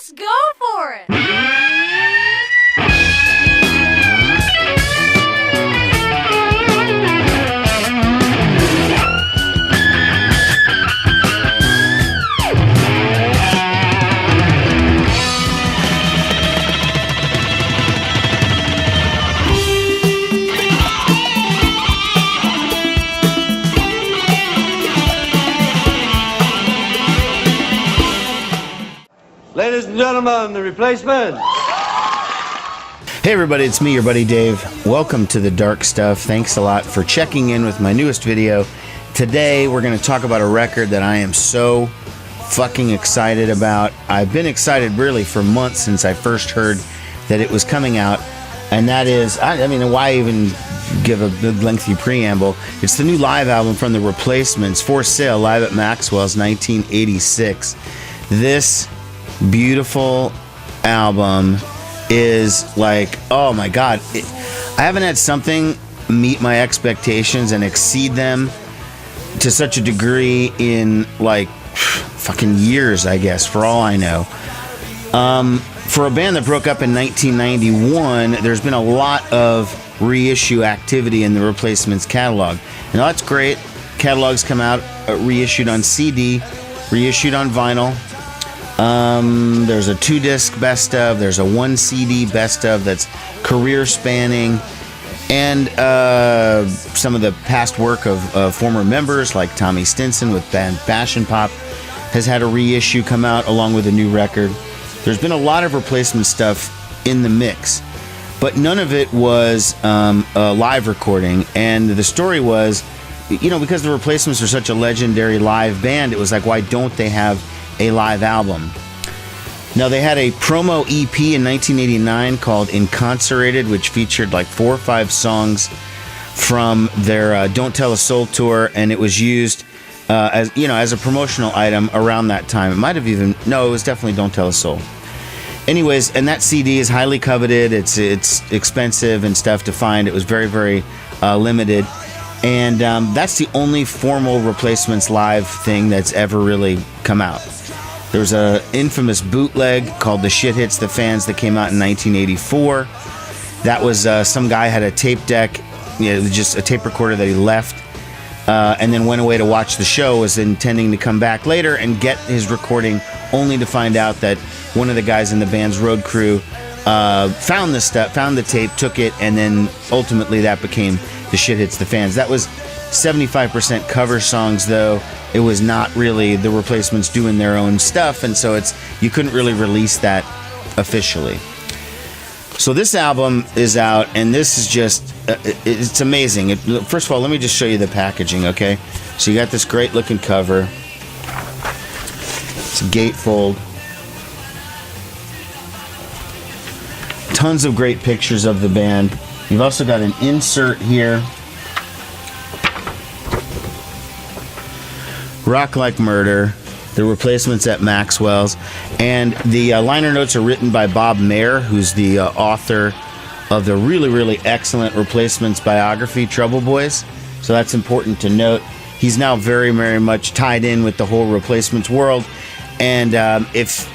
Let's go for it! Ladies and gentlemen, the replacement. Hey everybody, it's me, your buddy Dave. Welcome to the Dark Stuff. Thanks a lot for checking in with my newest video. Today we're going to talk about a record that I am so fucking excited about. I've been excited really for months since I first heard that it was coming out. And that is, I mean, why even give a big lengthy preamble? It's the new live album from The Replacements, for sale live at Maxwell's 1986. This beautiful album is like, oh my god, I haven't had something meet my expectations and exceed them to such a degree in like fucking years, I guess, for all I know. For a band that broke up in 1991, there's been a lot of reissue activity in the Replacements catalog. Now that's great. Catalogs come out reissued on CD, reissued on vinyl. There's a 2-disc best of, there's a 1 CD best of that's career spanning, and some of the past work of former members like Tommy Stinson with band Bash and Pop has had a reissue come out along with a new record. There's been a lot of replacement stuff in the mix, but none of it was a live recording. And the story was, you know, because the Replacements are such a legendary live band, it was like, why don't they have a live album? Now, they had a promo EP in 1989 called Incarcerated, which featured like 4 or 5 songs from their Don't Tell a Soul tour, and it was used as, you know, as a promotional item around that time. It might have even, no, it was definitely Don't Tell a Soul. Anyways, and that CD is highly coveted. It's expensive and stuff to find. It was very, very limited. And that's the only formal Replacements live thing that's ever really come out. There was an infamous bootleg called The Shit Hits the Fans that came out in 1984. That was some guy had a tape deck, you know, just a tape recorder that he left, and then went away to watch the show, was intending to come back later and get his recording, only to find out that one of the guys in the band's road crew found the stuff, found the tape, took it, and then ultimately that became The Shit Hits the Fans. That was 75% cover songs, though. It was not really the Replacements doing their own stuff, and so you couldn't really release that officially. So this album is out, and this is just, it's amazing. First of all, let me just show you the packaging, okay? So you got this great looking cover. It's a gatefold. Tons of great pictures of the band. You've also got an insert here. Rock Like Murder, The Replacements at Maxwell's, and the liner notes are written by Bob Mayer, who's the author of the really, really excellent Replacements biography, Trouble Boys. So that's important to note. He's now very, very much tied in with the whole Replacements world, and if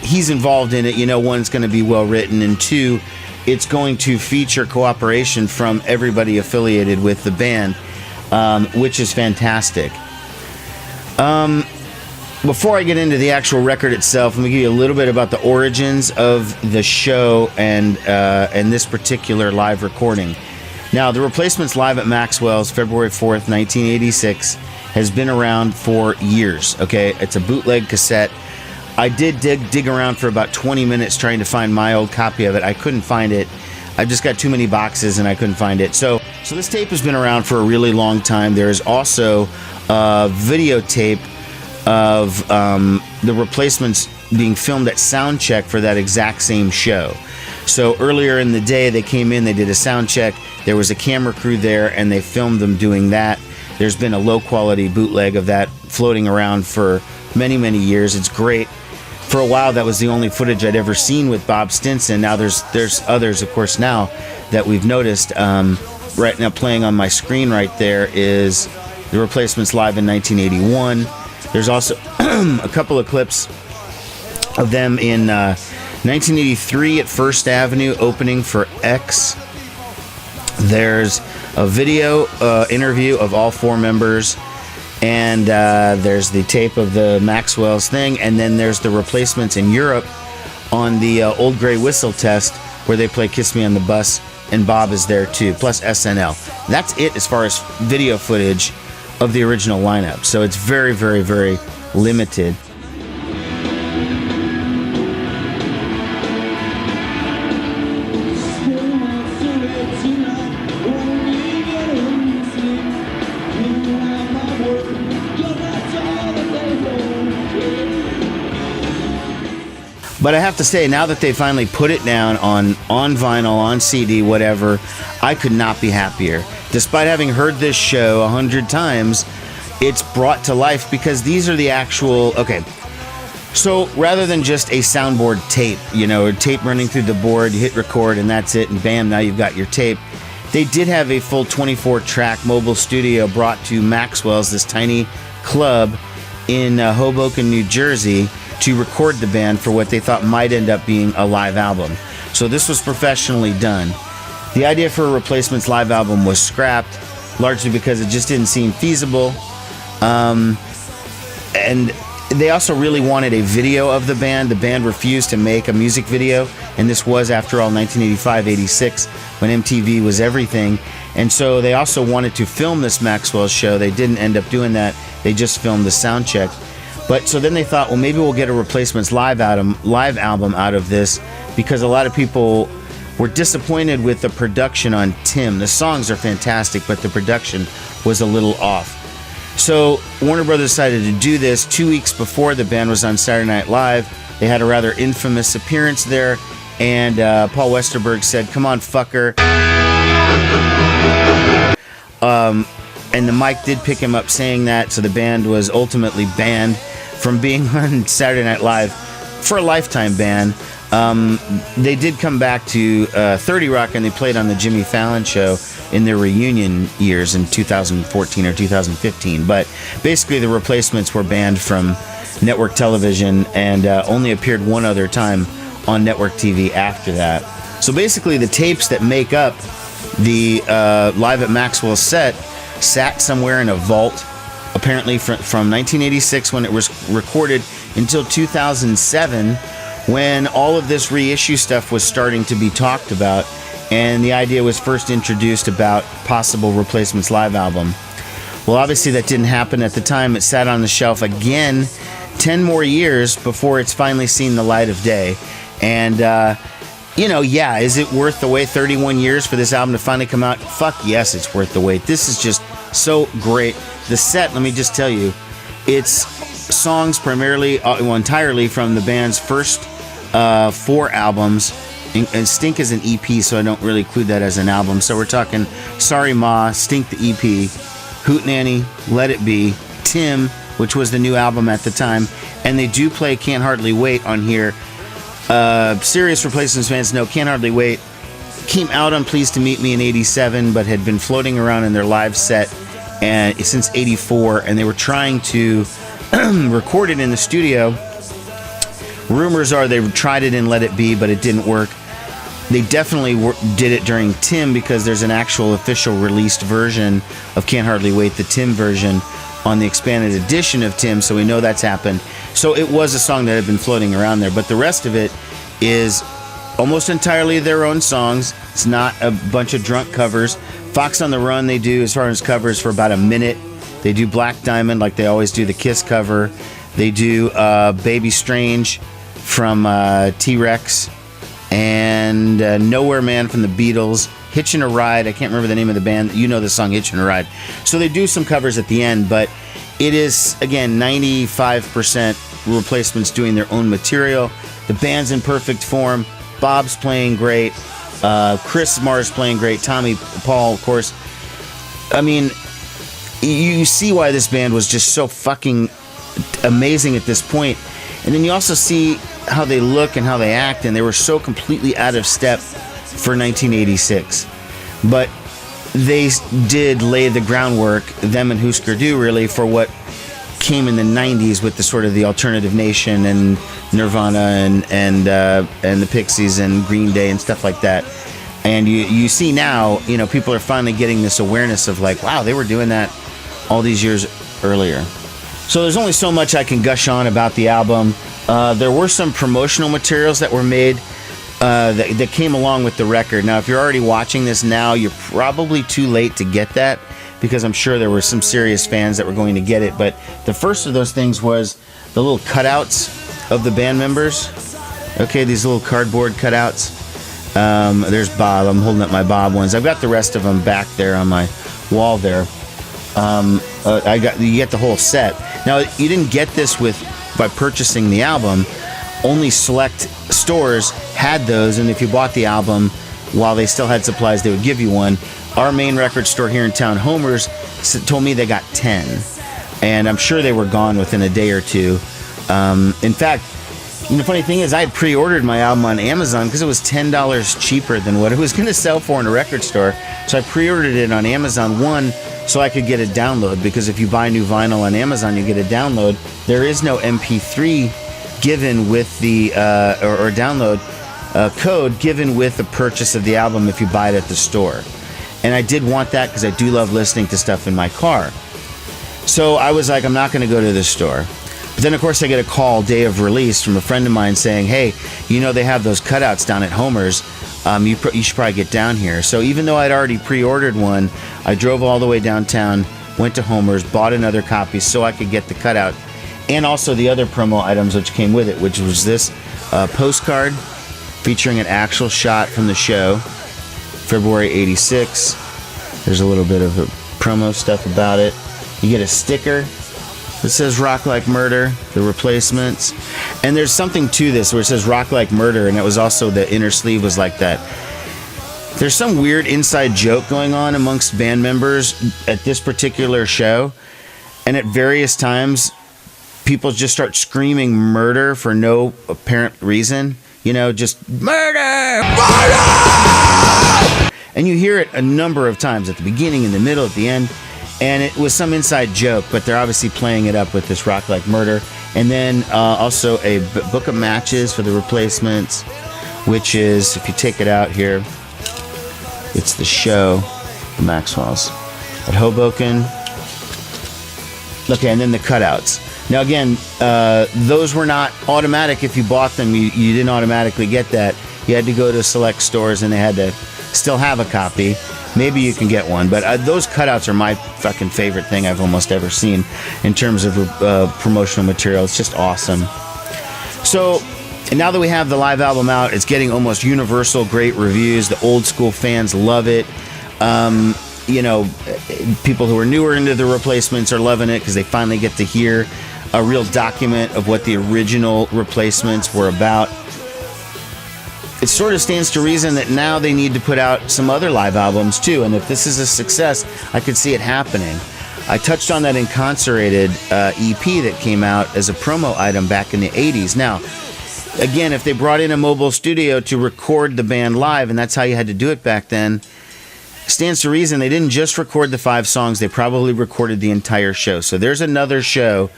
he's involved in it, you know, one, it's going to be well written, and two, it's going to feature cooperation from everybody affiliated with the band, which is fantastic. Before I get into the actual record itself, let me give you a little bit about the origins of the show and this particular live recording. Now, the Replacements live at Maxwell's, February 4th, 1986, has been around for years, okay? It's a bootleg cassette. I did dig around for about 20 minutes trying to find my old copy of it. I couldn't find it. I just got too many boxes and I couldn't find it. So this tape has been around for a really long time. There is also a videotape of the Replacements being filmed at sound check for that exact same show. So earlier in the day, they came in, they did a sound check. There was a camera crew there, and they filmed them doing that. There's been a low-quality bootleg of that floating around for many, many years. It's great. For a while, that was the only footage I'd ever seen with Bob Stinson. Now there's others, of course, now that we've noticed. Right now, playing on my screen right there is the Replacements live in 1981. There's also a couple of clips of them in 1983 at First Avenue, opening for X. There's a video interview of all four members, and there's the tape of the Maxwell's thing, and then there's the Replacements in Europe on the Old Grey Whistle test, where they play Kiss Me on the Bus, and Bob is there too, plus SNL. That's it as far as video footage of the original lineup. So it's very, very, very limited. But I have to say, now that they finally put it down on vinyl, on CD, whatever, I could not be happier. Despite having heard this show 100 times, it's brought to life because these are the actual... Okay, so rather than just a soundboard tape, you know, a tape running through the board, you hit record and that's it, and bam, now you've got your tape. They did have a full 24-track mobile studio brought to Maxwell's, this tiny club in Hoboken, New Jersey, to record the band for what they thought might end up being a live album. So this was professionally done. The idea for a Replacements live album was scrapped, largely because it just didn't seem feasible. And they also really wanted a video of the band. The band refused to make a music video, and this was, after all, 1985-86, when MTV was everything. And so they also wanted to film this Maxwell show. They didn't end up doing that. They just filmed the sound check. But so then they thought, well, maybe we'll get a Replacements live album out of this, because a lot of people were disappointed with the production on Tim. The songs are fantastic, but the production was a little off. So Warner Brothers decided to do this 2 weeks before the band was on Saturday Night Live. They had a rather infamous appearance there, and Paul Westerberg said, "Come on, fucker." And the mic did pick him up saying that, so the band was ultimately banned from being on Saturday Night Live for a lifetime ban. They did come back to 30 Rock, and they played on the Jimmy Fallon show in their reunion years in 2014 or 2015. But basically the Replacements were banned from network television and only appeared one other time on network TV after that. So basically the tapes that make up the Live at Maxwell set sat somewhere in a vault, apparently from 1986 when it was recorded until 2007, when all of this reissue stuff was starting to be talked about, and the idea was first introduced about possible Replacements live album. Well, obviously that didn't happen at the time. It sat on the shelf again 10 more years before it's finally seen the light of day. And yeah, is it worth the wait 31 years for this album to finally come out? Fuck yes, it's worth the wait. This is just so great. The set, let me just tell you, it's songs primarily, entirely from the band's first 4 albums. And Stink is an EP, so I don't really include that as an album. So we're talking Sorry Ma, Stink the EP, Hootenanny, Let It Be, Tim, which was the new album at the time, and they do play Can't Hardly Wait on here. Serious Replacements fans know Can't Hardly Wait came out on Pleased to Meet Me in 87, but had been floating around in their live set since 84, and they were trying to record it in the studio. Rumors are they tried it in Let It Be, but it didn't work. They definitely did it during Tim, because there's an actual official released version of Can't Hardly Wait, the Tim version, on the expanded edition of Tim, so we know that's happened. So it was a song that had been floating around there, but the rest of it is almost entirely their own songs. It's not a bunch of drunk covers. Fox on the Run, they do, as far as covers, for about a minute. They do Black Diamond, like they always do the Kiss cover. They do Baby Strange from T-Rex, and Nowhere Man from the Beatles, Hitchin' a Ride, I can't remember the name of the band, you know the song Hitchin' a Ride. So they do some covers at the end, but it is, again, 95% Replacements doing their own material. The band's in perfect form. Bob's playing great. Chris Marr's playing great. Tommy Paul, of course. I mean, you see why this band was just so fucking amazing at this point. And then you also see how they look and how they act, and they were so completely out of step for 1986. But they did lay the groundwork, them and Husker Du, really, for what came in the 90s with the sort of the Alternative Nation and Nirvana and the Pixies and Green Day and stuff like that. And you see now, people are finally getting this awareness of like, wow, they were doing that all these years earlier. So there's only so much I can gush on about the album. There were some promotional materials that were made that came along with the record. Now, if you're already watching this now, you're probably too late to get that, because I'm sure there were some serious fans that were going to get it. But the first of those things was the little cutouts of the band members. Okay, these little cardboard cutouts. There's Bob. I'm holding up my Bob ones. I've got the rest of them back there on my wall there. You get the whole set. Now, you didn't get this by purchasing the album. Only select stores had those, and if you bought the album while they still had supplies, they would give you one. Our main record store here in town, Homer's, told me they got 10, and I'm sure they were gone within a day or two. In fact, the funny thing is, I had pre-ordered my album on Amazon because it was $10 cheaper than what it was going to sell for in a record store. So I pre-ordered it on Amazon, one, so I could get a download, because if you buy new vinyl on Amazon, you get a download. There is no MP3 given with the or download code given with the purchase of the album if you buy it at the store. And I did want that because I do love listening to stuff in my car. So I was like, I'm not going to go to the store. But then, of course, I get a call day of release from a friend of mine saying, hey, they have those cutouts down at Homer's. You should probably get down here. So even though I'd already pre-ordered one, I drove all the way downtown, went to Homer's, bought another copy so I could get the cutout, and also the other promo items which came with it, which was this postcard featuring an actual shot from the show, February 86. There's a little bit of promo stuff about it. You get a sticker that says Rock Like Murder, The Replacements. And there's something to this where it says Rock Like Murder, and it was also the inner sleeve was like that. There's some weird inside joke going on amongst band members at this particular show, and at various times people just start screaming murder for no apparent reason. Just murder! Murder! And you hear it a number of times at the beginning, in the middle, at the end. And it was some inside joke, but they're obviously playing it up with this Rock Like Murder. And then also a book of matches for The Replacements, which is, if you take it out here, it's the show, the Maxwells, at Hoboken. Okay, and then the cutouts. Now, again, those were not automatic. If you bought them, you didn't automatically get that. You had to go to select stores, and they had to still have a copy. Maybe you can get one, but those cutouts are my fucking favorite thing I've almost ever seen in terms of promotional material. It's just awesome. So, and now that we have the live album out, it's getting almost universal great reviews. The old school fans love it. People who are newer into the Replacements are loving it because they finally get to hear a real document of what the original Replacements were about. It sort of stands to reason that now they need to put out some other live albums too, and if this is a success, I could see it happening. I touched on that Incarcerated EP that came out as a promo item back in the 80s. Now, again, if they brought in a mobile studio to record the band live, and that's how you had to do it back then, stands to reason they didn't just record the 5 songs, they probably recorded the entire show. So there's another show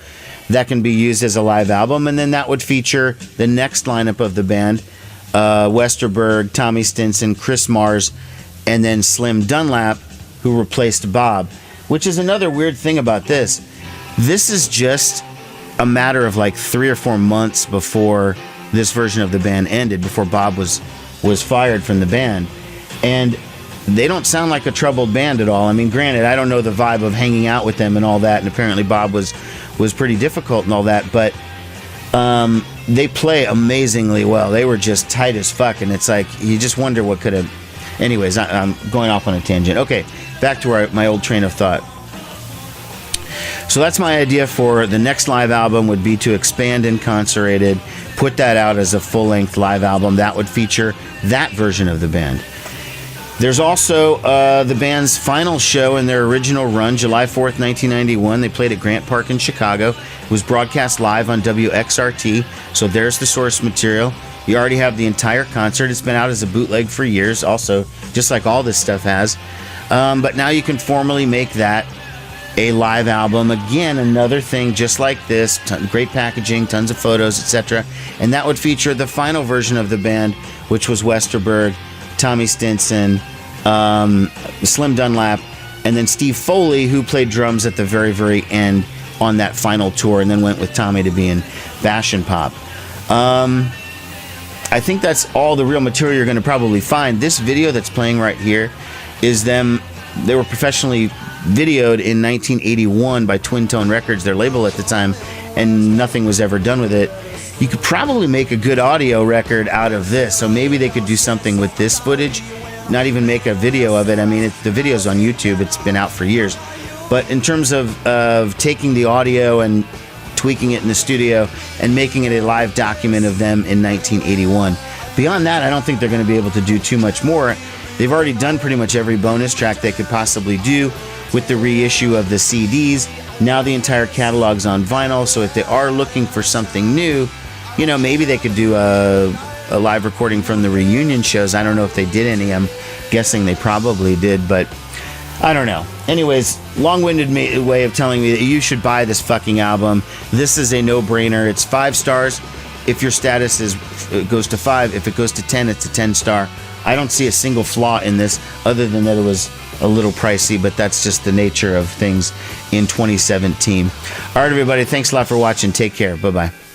that can be used as a live album, and then that would feature the next lineup of the band, Westerberg, Tommy Stinson, Chris Mars, and then Slim Dunlap, who replaced Bob, which is another weird thing about this. This is just a matter of like 3 or 4 months before this version of the band ended, before Bob was fired from the band. And they don't sound like a troubled band at all. I mean, granted, I don't know the vibe of hanging out with them and all that, and apparently Bob was pretty difficult and all that, but they play amazingly well. They were just tight as fuck, and it's like, you just wonder what could have... Anyways, I'm going off on a tangent. Okay, back to my old train of thought. So that's my idea for the next live album, would be to expand Incarcerated, put that out as a full-length live album. That would feature that version of the band. There's also the band's final show in their original run, July 4th, 1991. They played at Grant Park in Chicago. It was broadcast live on WXRT, so there's the source material. You already have the entire concert. It's been out as a bootleg for years, also, just like all this stuff has. But now you can formally make that a live album. Again, another thing just like this, great packaging, tons of photos, etc. And that would feature the final version of the band, which was Westerberg, Tommy Stinson, Slim Dunlap, and then Steve Foley, who played drums at the very, very end on that final tour, and then went with Tommy to be in Bash and Pop. I think that's all the real material you're going to probably find. This video that's playing right here is them. They were professionally videoed in 1981 by Twin Tone Records, their label at the time, and nothing was ever done with it. You could probably make a good audio record out of this, so maybe they could do something with this footage, not even make a video of it. I mean, the video's on YouTube. It's been out for years. But in terms of taking the audio and tweaking it in the studio and making it a live document of them in 1981. Beyond that, I don't think they're going to be able to do too much more. They've already done pretty much every bonus track they could possibly do with the reissue of the CDs. Now the entire catalog's on vinyl, so if they are looking for something new, you know, maybe they could do a live recording from the reunion shows. I don't know if they did any. I'm guessing they probably did, but I don't know. Anyways, long-winded way of telling me that you should buy this fucking album. This is a no-brainer. It's 5 stars. If your status goes to 5, if it goes to 10, it's a 10-star. I don't see a single flaw in this other than that it was a little pricey, but that's just the nature of things in 2017. All right, everybody, thanks a lot for watching. Take care. Bye-bye.